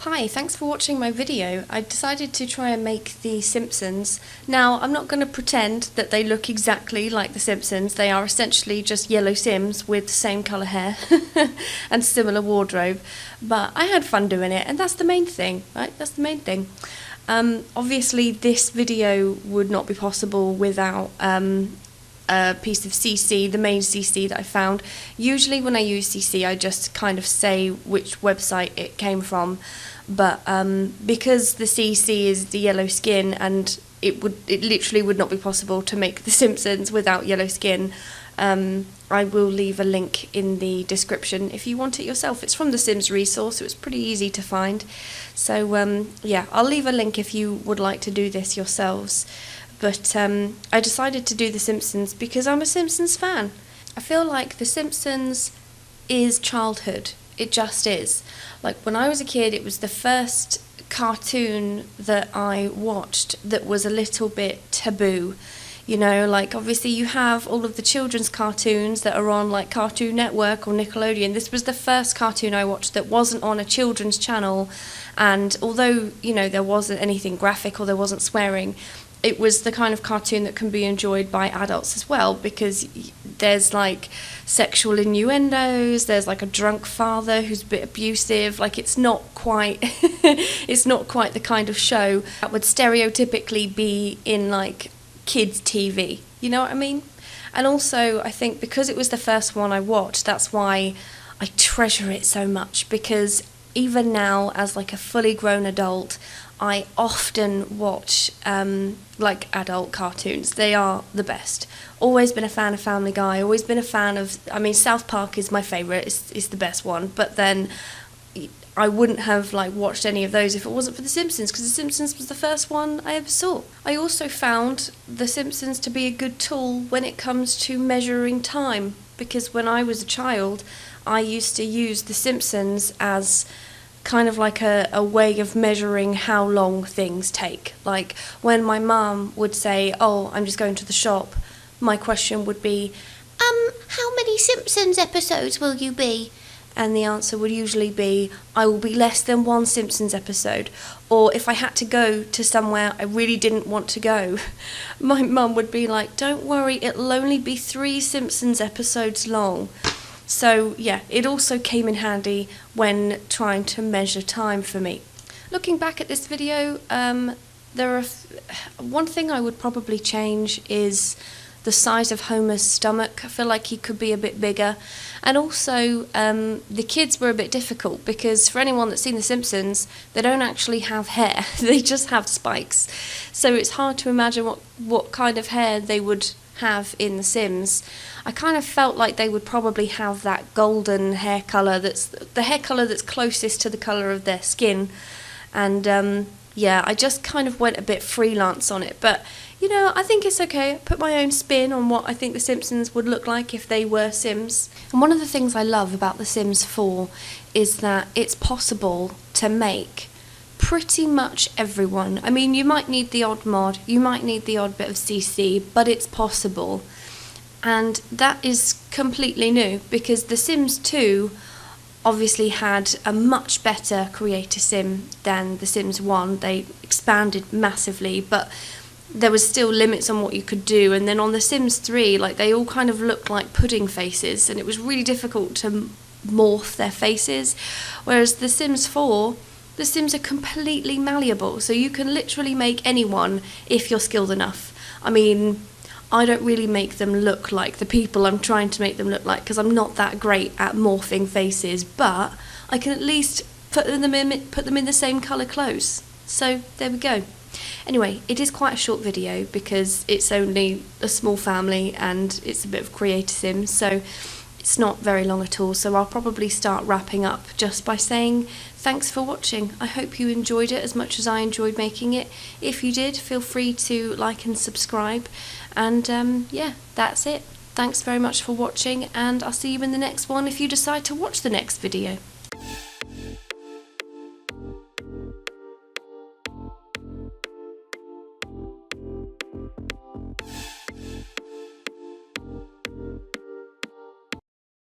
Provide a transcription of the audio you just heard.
Hi, thanks for watching my video. I decided to try and make the Simpsons. Now, I'm not going to pretend that they look exactly like the Simpsons. They are essentially just yellow Sims with the same colour hair and similar wardrobe. But I had fun doing it, and that's the main thing, right? That's the main thing. Obviously, this video would not be possible without a piece of CC, the main CC that I found. Usually when I use CC I just kind of say which website it came from, but because the CC is the yellow skin and it literally would not be possible to make The Simpsons without yellow skin, I will leave a link in the description if you want it yourself. It's from the Sims resource, so it's pretty easy to find. So yeah, I'll leave a link if you would like to do this yourselves. But I decided to do The Simpsons because I'm a Simpsons fan. I feel like The Simpsons is childhood. It just is. Like, when I was a kid, it was the first cartoon that I watched that was a little bit taboo. You know, like, obviously you have all of the children's cartoons that are on, like, Cartoon Network or Nickelodeon. This was the first cartoon I watched that wasn't on a children's channel, and although, you know, there wasn't anything graphic or there wasn't swearing, it was the kind of cartoon that can be enjoyed by adults as well, because there's like sexual innuendos, there's like a drunk father who's a bit abusive. Like, it's not quite it's not quite the kind of show that would stereotypically be in like kids TV, you know what I mean? And also I think because it was the first one I watched, that's why I treasure it so much, because even now as like a fully grown adult, I often watch like adult cartoons. They are the best. Always been a fan of Family Guy, always been a fan of, I mean, South Park is my favourite, it's the best one, but then I wouldn't have like watched any of those if it wasn't for The Simpsons, because The Simpsons was the first one I ever saw. I also found The Simpsons to be a good tool when it comes to measuring time, because when I was a child I used to use The Simpsons as kind of like a way of measuring how long things take. Like, when my mum would say, "Oh, I'm just going to the shop," my question would be, how many Simpsons episodes will you be? And the answer would usually be, I will be less than one Simpsons episode. Or if I had to go to somewhere I really didn't want to go, my mum would be like, "Don't worry, it'll only be 3 Simpsons episodes long." So yeah, it also came in handy when trying to measure time for me. Looking back at this video, there are one thing I would probably change is the size of Homer's stomach. I feel like he could be a bit bigger. And also, the kids were a bit difficult, because for anyone that's seen The Simpsons, they don't actually have hair, they just have spikes. So it's hard to imagine what kind of hair they would have in The Sims. I kind of felt like they would probably have that golden hair colour, that's the hair colour that's closest to the colour of their skin. And yeah, I just kind of went a bit freelance on it, but you know, I think it's okay. I put my own spin on what I think The Simpsons would look like if they were Sims. And one of the things I love about The Sims 4 is that it's possible to make pretty much everyone. I mean, you might need the odd mod, you might need the odd bit of CC, but it's possible. And that is completely new, because The Sims 2 obviously had a much better creator sim than The Sims 1. They expanded massively, but there was still limits on what you could do. And then on The Sims 3, like, they all kind of looked like pudding faces, and it was really difficult to morph their faces. Whereas The Sims 4, the Sims are completely malleable, so you can literally make anyone if you're skilled enough. I mean, I don't really make them look like the people I'm trying to make them look like, because I'm not that great at morphing faces, but I can at least put them in the same colour clothes. So there we go. Anyway, it is quite a short video because it's only a small family and it's a bit of creator Sims, so it's not very long at all. So I'll probably start wrapping up just by saying thanks for watching. I hope you enjoyed it as much as I enjoyed making it. If you did, feel free to like and subscribe. And yeah, that's it. Thanks very much for watching, and I'll see you in the next one if you decide to watch the next video.